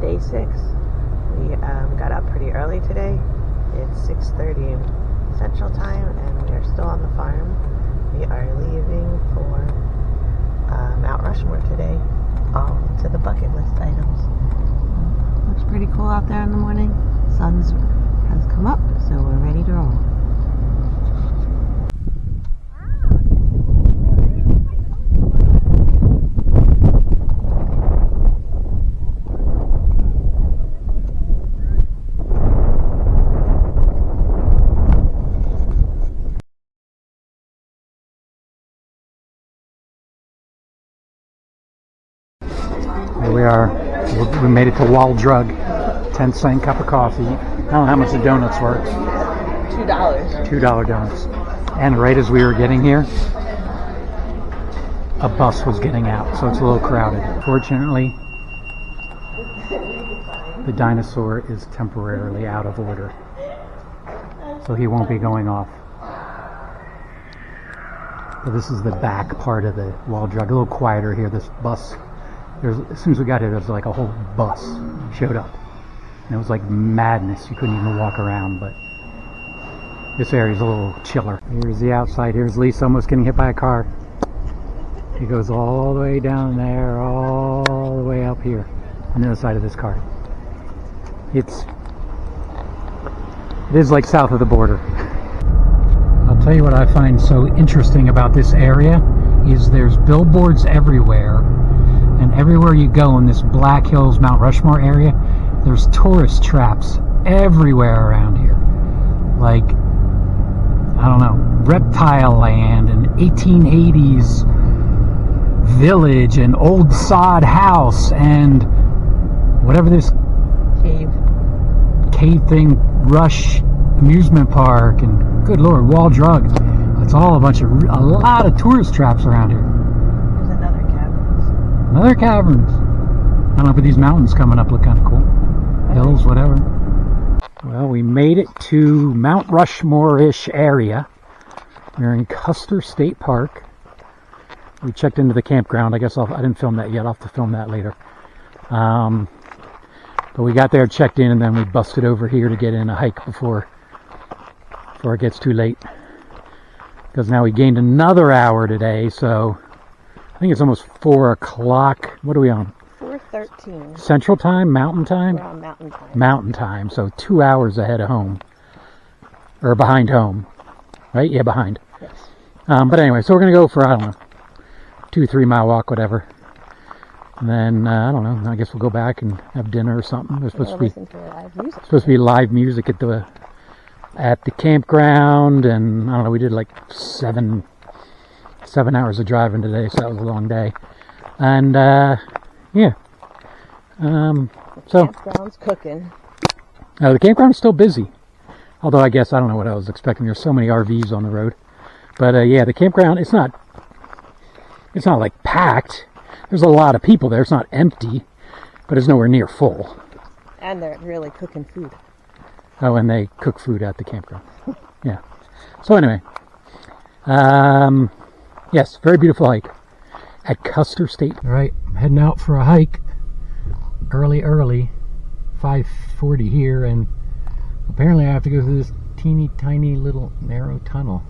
Day 6. We got up pretty early today. It's 6:30 Central Time and we are still on the farm. We are leaving for Mount Rushmore today. All to the bucket list items. Looks pretty cool out there in the morning. Sun has come up, so we're ready to roll. Here we are. We made it to Wall Drug. 10-cent cup of coffee. I don't know how much the donuts were. $2. $2 donuts. And right as we were getting here, a bus was getting out, so it's a little crowded. Fortunately, the dinosaur is temporarily out of order, so he won't be going off. But this is the back part of the Wall Drug. A little quieter here. This bus. As soon as we got here, there was like a whole bus showed up. And it was like madness. You couldn't even walk around, but this area's a little chiller. Here's the outside. Here's Lisa almost getting hit by a car. He goes all the way down there, all the way up here on the other side of this car. It is like south of the border. I'll tell you what I find so interesting about this area is there's billboards everywhere. And everywhere you go in this Black Hills, Mount Rushmore area, there's tourist traps everywhere around here. Like, I don't know, reptile land and 1880s village and old sod house and whatever this cave thing, Rush amusement park, and good Lord, Wall Drug. It's all a lot of tourist traps around here. Another caverns. I don't know, but these mountains coming up look kind of cool. Hills, whatever. Well, we made it to Mount Rushmore-ish area. We're in Custer State Park. We checked into the campground. I guess I didn't film that yet. I'll have to film that later. But we got there, checked in, and then we busted over here to get in a hike before it gets too late. Because now we gained another hour today, so I think it's almost 4 o'clock. What are we on? 4:13. Central Time? Mountain Time? We're on Mountain Time. Mountain Time, so 2 hours ahead of home. Or behind home. Right? Yeah, behind. Yes. But anyway, so we're going to go for, I don't know, 2-3 mile walk, whatever. And then, I don't know, I guess we'll go back and have dinner or something. There's supposed to be live music at the campground, and I don't know, we did like 7 hours of driving today, so that was a long day. And yeah, so campground's cooking. The campground's still busy, although I guess I don't know what I was expecting. There's so many RVs on the road, but yeah, the campground, it's not like packed. There's a lot of people there. It's not empty, but it's nowhere near full. And they're really cooking food. Oh, and they cook food at the campground. Yeah. So anyway, yes, very beautiful hike at Custer State. All right, I'm heading out for a hike early, 5:40 here, and apparently I have to go through this teeny tiny little narrow tunnel.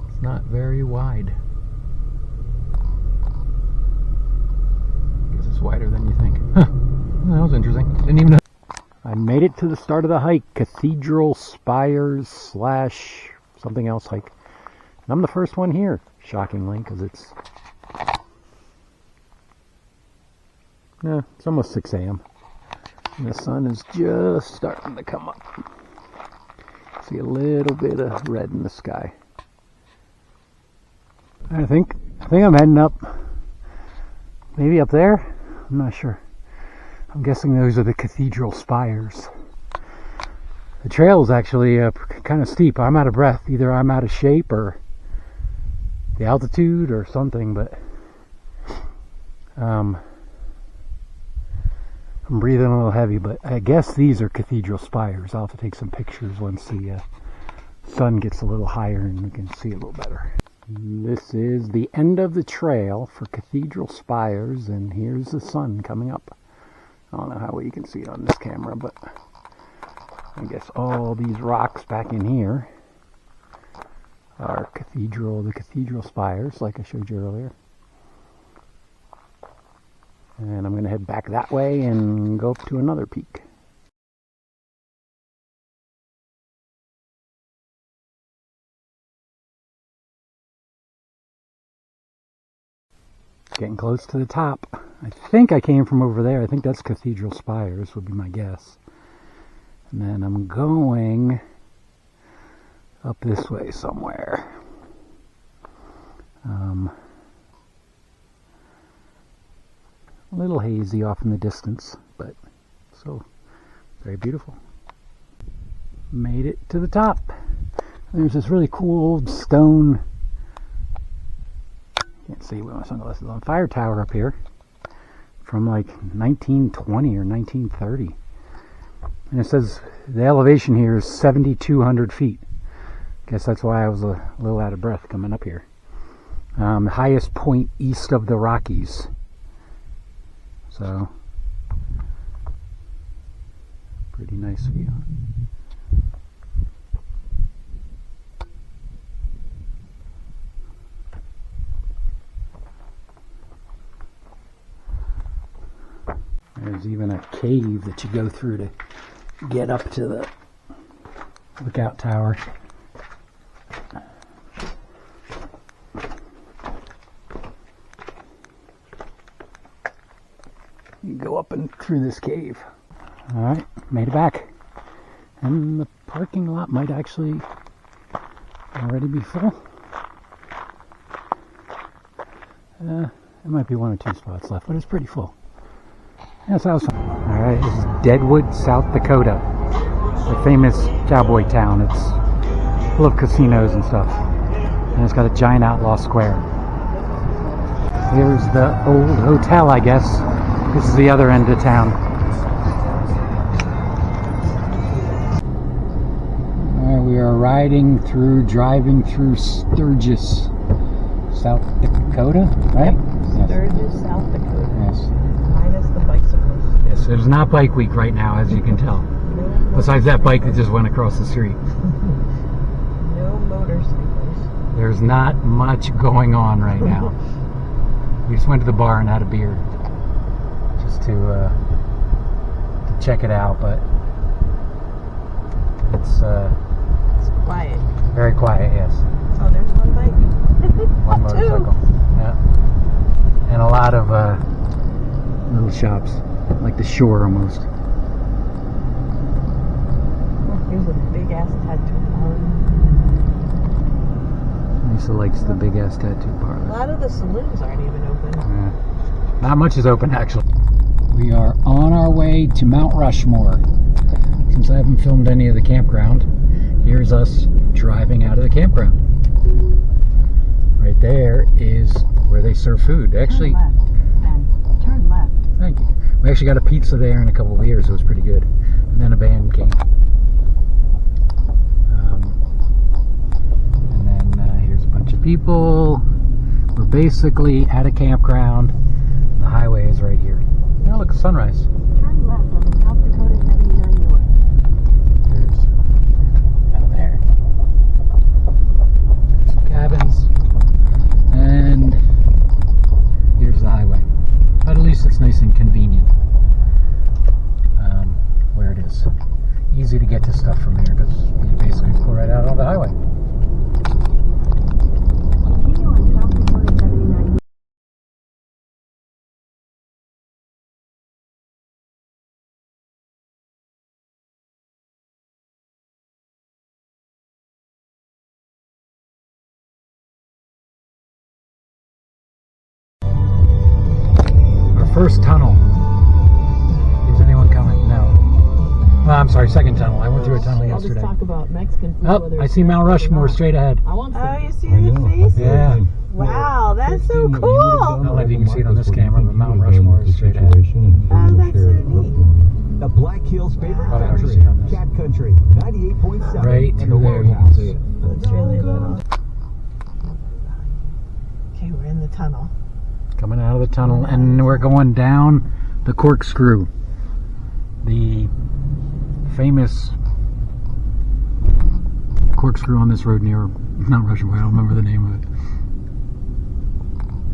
It's not very wide. I guess it's wider than you think. Huh. That was interesting. Didn't even know. I made it to the start of the hike, Cathedral Spires / something else hike. And I'm the first one here, shockingly, because it's almost 6 a.m. and the sun is just starting to come up. See a little bit of red in the sky. I think I'm heading up, maybe up there. I'm not sure. I'm guessing those are the cathedral spires. The trail is actually kind of steep. I'm out of breath. Either I'm out of shape or the altitude or something, but I'm breathing a little heavy, but I guess these are cathedral spires. I'll have to take some pictures once the sun gets a little higher and we can see a little better. This is the end of the trail for Cathedral Spires, and here's the sun coming up. I don't know how well you can see it on this camera, but I guess all these rocks back in here are the Cathedral Spires, like I showed you earlier. And I'm going to head back that way and go up to another peak. Getting close to the top. I think I came from over there. I think that's Cathedral Spires would be my guess. And then I'm going up this way somewhere. A little hazy off in the distance, but so very beautiful. Made it to the top. There's this really cool old stone, can't see with my sunglasses on, fire tower up here from like 1920 or 1930. And it says the elevation here is 7,200 feet. Guess that's why I was a little out of breath coming up here. The highest point east of the Rockies. So, pretty nice view. There's even a cave that you go through to get up to the lookout tower. You go up and through this cave. Alright, made it back. And the parking lot might actually already be full. There might be one or two spots left, but it's pretty full. That's awesome. Alright, this is Deadwood, South Dakota. The famous cowboy town. It's full of casinos and stuff. And it's got a giant outlaw square. Here's the old hotel, I guess. This is the other end of town. We are driving through Sturgis, South Dakota, right? Yep. Sturgis, South Dakota. Yes. Minus the bicycles. Yes, there's not bike week right now, as you can tell. Besides that bike that just went across the street. No motorcycles. There's not much going on right now. We just went to the bar and had a beer. Just to check it out, but it's quiet. Very quiet, yes. Oh, there's one bike. One motorcycle. Yeah. And a lot of little shops, like the shore almost. Here's a big ass tattoo parlor. Lisa likes the big ass tattoo A parlor. lot of the saloons aren't even open. Yeah. Not much is open, actually. We are on our way to Mount Rushmore. Since I haven't filmed any of the campground, here's us driving out of the campground. Right there is where they serve food. Actually, turn left, then turn left. Thank you. We actually got a pizza there and a couple of beers. It was pretty good. And then a band came. And then here's a bunch of people. We're basically at a campground. The highway is right here. Now look, sunrise. Turn left on South Dakota 79 North. There's down there. There's some cabins. And here's the highway. But at least it's nice and convenient where it is. Easy to get to stuff from here because you basically pull right out on the highway. Continue on South Dakota 79 Our first tunnel. Is anyone coming? No. Well, I'm sorry, second tunnel. I went through a tunnel yesterday. I'll just talk about Mexican food. Oh, I see Mount Rushmore straight ahead. Oh, you see the faces? Yeah. Wow, that's so cool. I don't know if you can see it on this camera, but Mount Rushmore is straight ahead. Oh, that's so neat. The Black Hills' favorite Probably hard to country, see on this. Cat Country, 98.7. Right and through the there, you can Roadhouse. see it. It's really little. the tunnel. Coming out of the tunnel, and we're going down the corkscrew. The famous corkscrew on this road near Mount Rushmore. I don't remember the name of it.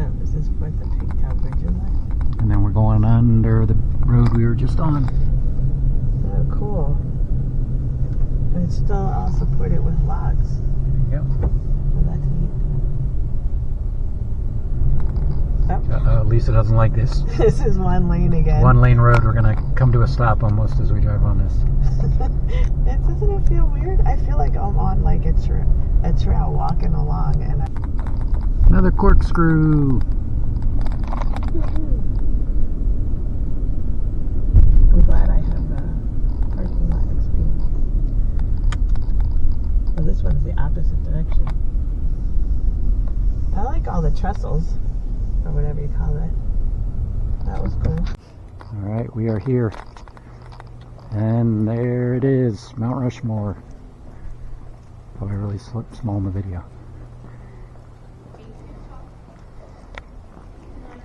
Oh, is this where the Pigtail Bridge is like? And then we're going under the road we were just on. Oh, cool. And it's still all supported with logs. Yep. Oh, that's neat. Lisa doesn't like this. This is one lane again. One lane road. We're gonna come to a stop almost as we drive on this. Doesn't it feel weird? I feel like I'm on like a trail walking along, and Another corkscrew. I'm glad I have parking lot experience. Well, this one's the opposite direction. I like all the trestles, or whatever you call it. That was cool. All right, we are here. And there it is, Mount Rushmore. Probably really small in the video.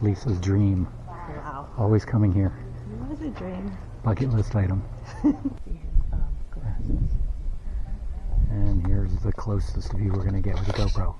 Lisa's dream. Wow. Always coming here. It was a dream. Bucket list item. Glasses. And here's the closest view we're going to get with the GoPro.